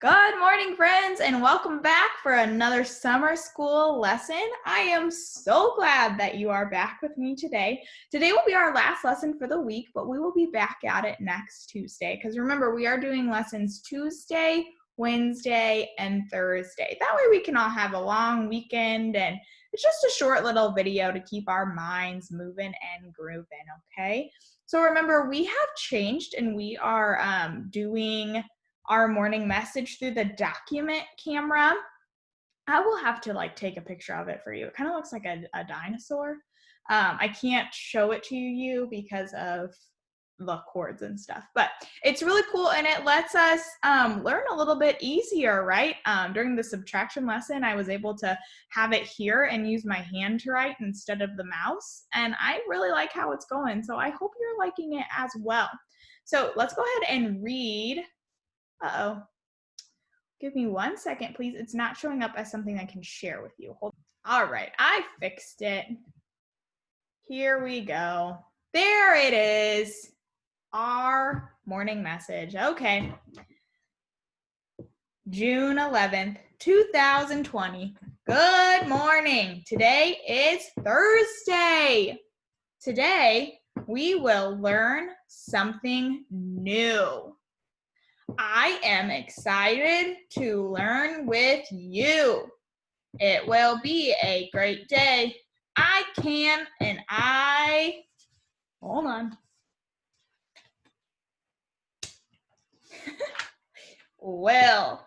Good morning, friends, and welcome back for another summer school lesson. I am so glad that you are back with me today. Today will be our last lesson for the week, but we will be back at it next Tuesday. Because remember, we are doing lessons Tuesday, Wednesday, and Thursday. That way we can all have a long weekend, and it's just a short little video to keep our minds moving and grooving, okay? So remember, we have changed, and we are doing our morning message through the document camera. I will have to take a picture of it for you. It kind of looks like a dinosaur. I can't show it to you because of the cords and stuff, but it's really cool and it lets us learn a little bit easier, right? During the subtraction lesson, I was able to have it here and use my hand to write instead of the mouse, and I really like how it's going, so I hope you're liking it as well. So let's go ahead and read. Uh-oh. Give me 1 second, please. It's not showing up as something I can share with you. Hold on. All right, I fixed it. Here we go. There it is. Our morning message. Okay. June 11th, 2020. Good morning. Today is Thursday. Today, we will learn something new. I am excited to learn with you. It will be a great day. Hold on. Will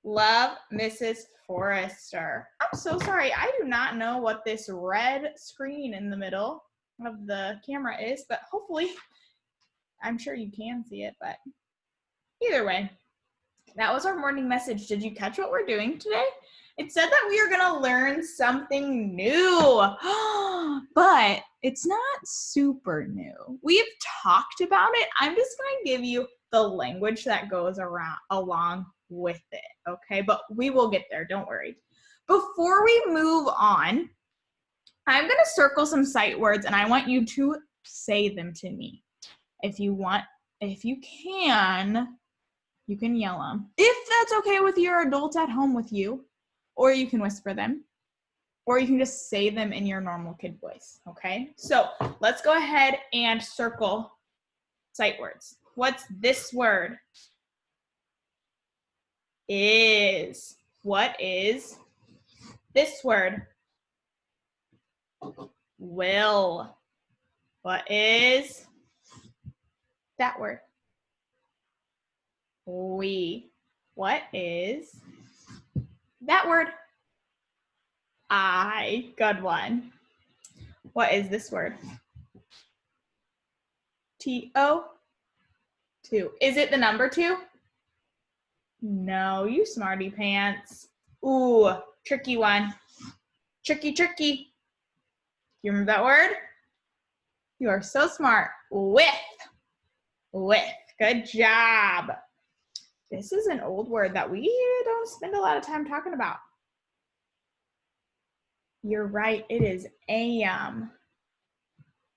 love Mrs. Forrester. I'm so sorry. I do not know what this red screen in the middle of the camera is, but hopefully, I'm sure you can see it, but either way, that was our morning message. Did you catch what we're doing today? It said that we are going to learn something new, but it's not super new. We've talked about it. I'm just going to give you the language that goes along with it, okay? But we will get there, don't worry. Before we move on, I'm going to circle some sight words, and I want you to say them to me. If you can, you can yell them. If that's okay with your adults at home with you, or you can whisper them, or you can just say them in your normal kid voice, okay? So let's go ahead and circle sight words. What's this word? Is. What is this word? Will. What is that word? We. What is that word? I. Good one. What is this word? T-O. 2. Is it the number 2? No, you smarty pants. Ooh, tricky one. Tricky. You remember that word? You are so smart. With. Good job. This is an old word that we don't spend a lot of time talking about. You're right, it is am.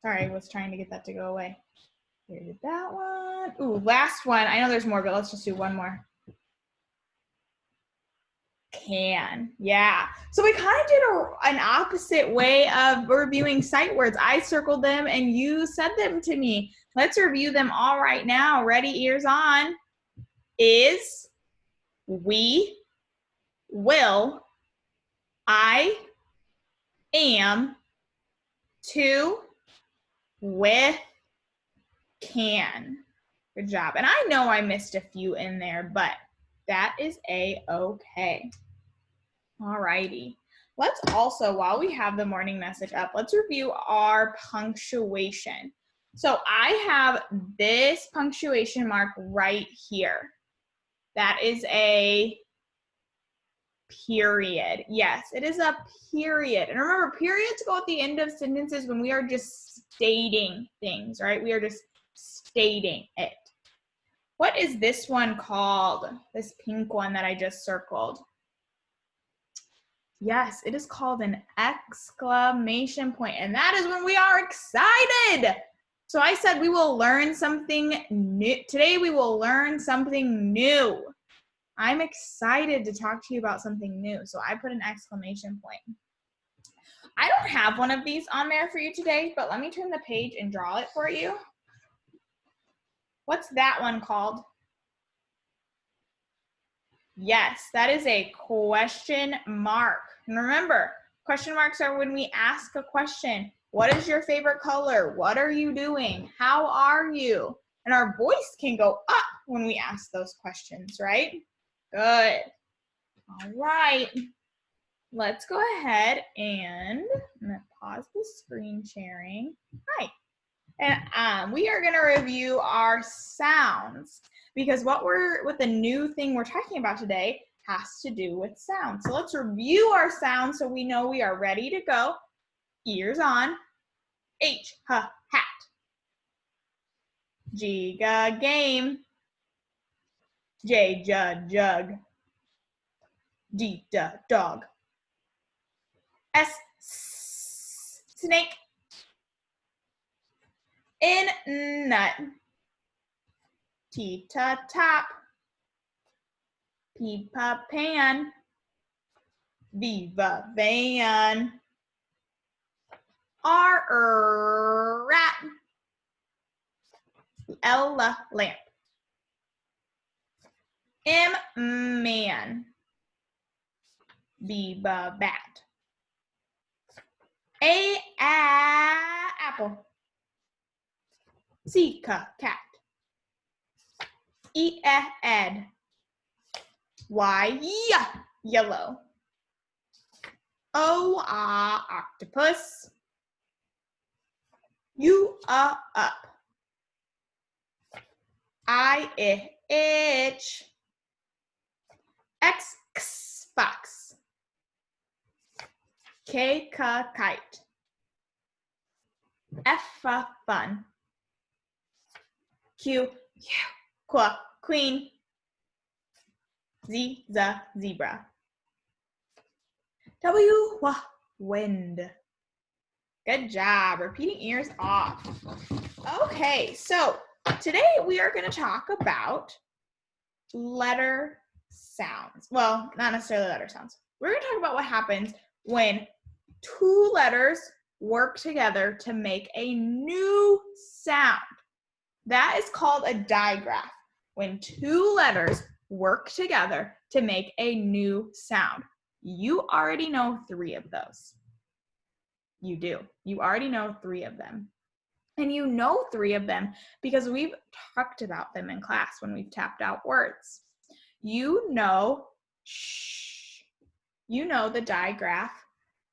Sorry, I was trying to get that to go away. Here, did that one. Ooh, last one. I know there's more, but let's just do one more. Can. Yeah. So we kind of did an opposite way of reviewing sight words. I circled them and you said them to me. Let's review them all right now. Ready, ears on. Is, we, will, I, am, to, with, can. Good job. And I know I missed a few in there, but that is a-okay. All righty. Let's also, while we have the morning message up, let's review our punctuation. So I have this punctuation mark right here. That is a period. Yes, it is a period. And remember, periods go at the end of sentences when we are just stating things, right? We are just stating it. What is this one called? This pink one that I just circled. Yes, it is called an exclamation point, and that is when we are excited. So I said we will learn something new. Today we will learn something new. I'm excited to talk to you about something new. So I put an exclamation point. I don't have one of these on there for you today, but let me turn the page and draw it for you. What's that one called? Yes, that is a question mark. And remember, question marks are when we ask a question. What is your favorite color? What are you doing? How are you? And our voice can go up when we ask those questions, right? Good. All right. Let's go ahead and I'm going to pause the screen sharing. Hi. And we are going to review our sounds because what the new thing we're talking about today has to do with sound. So let's review our sounds so we know we are ready to go. Ears on. H, hat. G, game. J, jug. D, dog. S, snake. N, nut. T, top. P, pan. V, van. R, rat. L, lamp. M, man. B, bat. A, apple. C, cat. E, ed. Y, yellow. O, octopus. U, up. I, itch. X, fox. K, kite. F, fun. Q, queen. Z, zebra. W, wind. Good job. Repeating ears off. Okay, so today we are going to talk about letter sounds. Well, not necessarily letter sounds. We're going to talk about what happens when two letters work together to make a new sound. That is called a digraph. When two letters work together to make a new sound. You already know 3 of those. You do. You already know 3 of them. And you know 3 of them because we've talked about them in class when we've tapped out words. You know shh. You know the digraph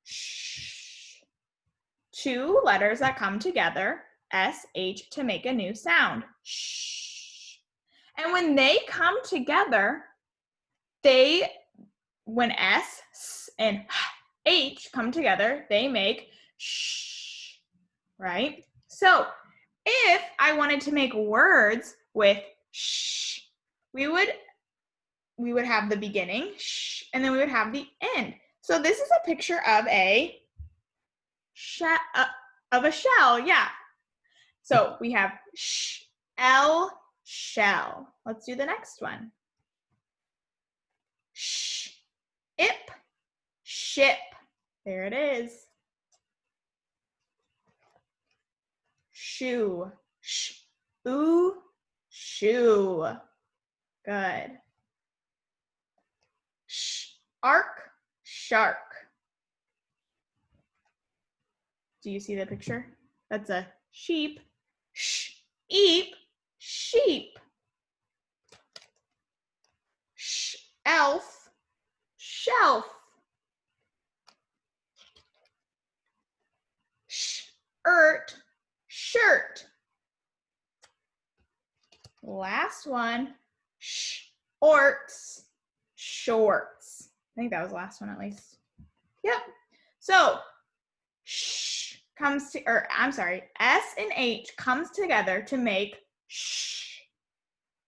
shh. 2 letters that come together, SH, to make a new sound. Shh. And when they come together, when S and H come together, they make shh, right? So if I wanted to make words with shh, we would have the beginning, shh, and then we would have the end. So this is a picture of a shell, yeah. So we have shell. Let's do the next one. Ship. There it is. Shoe. Shoe. Good. Shark. Do you see the picture? That's a sheep. Sheep. Elf. Shelf. Shirt. Last one. Shorts. I think that was the last one at least. Yep. So S and H comes together to make sh.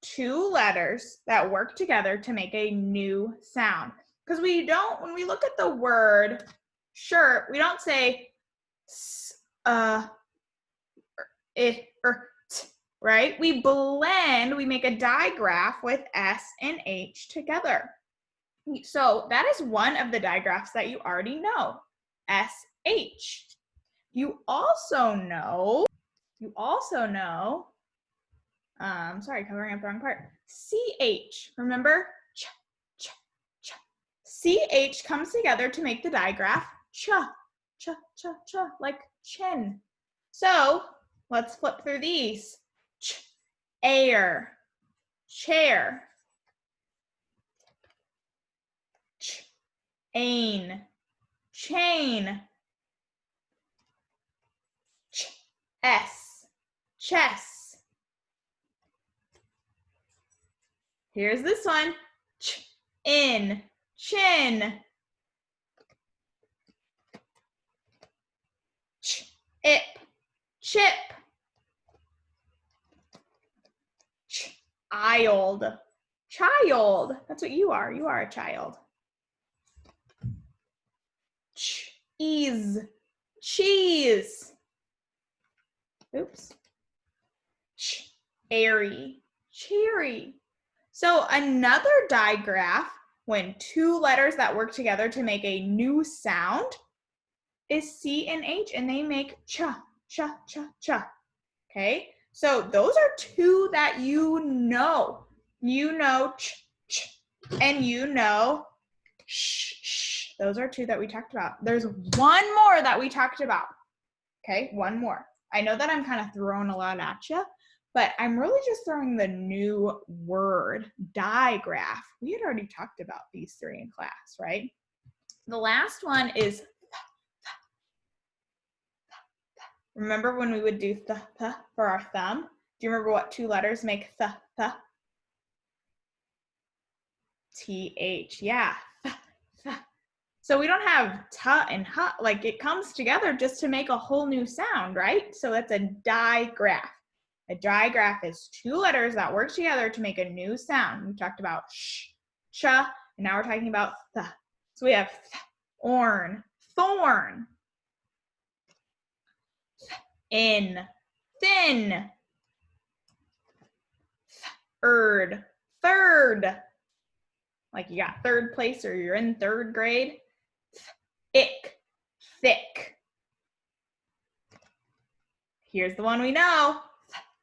2 letters that work together to make a new sound. Because when we look at the word shirt, we don't say t. right? We blend, we make a digraph with S and H together. So that is one of the digraphs that you already know, SH. You also know, sorry, covering up the wrong part, CH, remember? Ch, ch, ch. CH comes together to make the digraph ch, ch, ch, ch, like chin. So let's flip through these. Ch, air, chair. Ch, ain, chain. Ch, s, chess. Here's this one. Ch, in, chin. Ch, ip, chip. Child. Child. That's what you are. You are a child. Cheese. Cheese. Oops. Airy. Cherry. So another digraph, when two letters that work together to make a new sound, is C and H, and they make cha, cha, cha, cha. Okay? So those are two that you know. You know ch, ch, and you know sh, sh. Those are two that we talked about. There's one more that we talked about. Okay, one more. I know that I'm kind of throwing a lot at you, but I'm really just throwing the new word, digraph. We had already talked about these three in class, right? The last one is, remember when we would do th for our thumb? Do you remember what two letters make th? TH, yeah. So we don't have t and h, like it comes together just to make a whole new sound, right? So that's a digraph. A digraph is two letters that work together to make a new sound. We talked about sh, ch, and now we're talking about th. So we have orn, thorn, in, thin, third, like you got third place or you're in third grade. Ick, thick. Here's the one we know.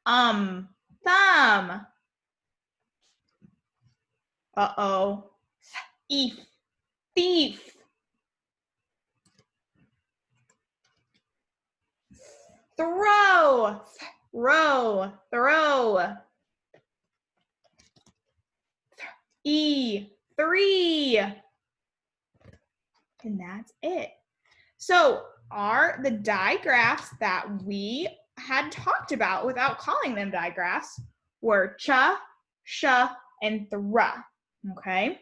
Thumb. Uh-oh. Thief, thief. Throw, throw. Three. And that's it. So the digraphs that we had talked about without calling them digraphs were cha, sha, and thra. Okay?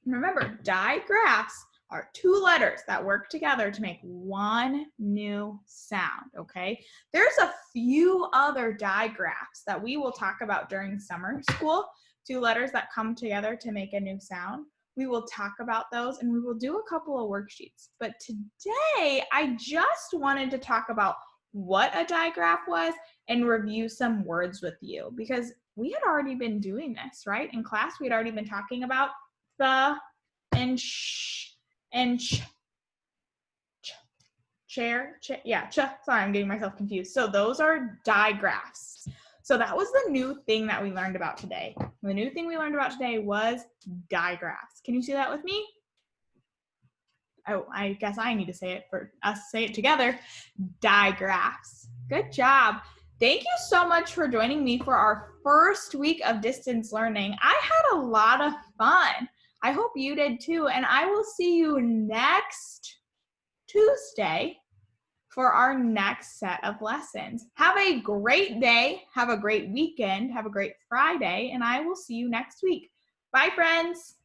Remember, digraphs are two letters that work together to make one new sound, okay? There's a few other digraphs that we will talk about during summer school, two letters that come together to make a new sound. We will talk about those and we will do a couple of worksheets. But today, I just wanted to talk about what a digraph was and review some words with you because we had already been doing this, right? In class, we had already been talking about the and sh and ch, chair, yeah, ch. Sorry, I'm getting myself confused. So those are digraphs. So that was the new thing that we learned about today. The new thing we learned about today was digraphs. Can you see that with me? Oh, I guess I need to say it for us to say it together. Digraphs. Good job. Thank you so much for joining me for our first week of distance learning. I had a lot of fun. I hope you did too. And I will see you next Tuesday for our next set of lessons. Have a great day. Have a great weekend. Have a great Friday. And I will see you next week. Bye, friends.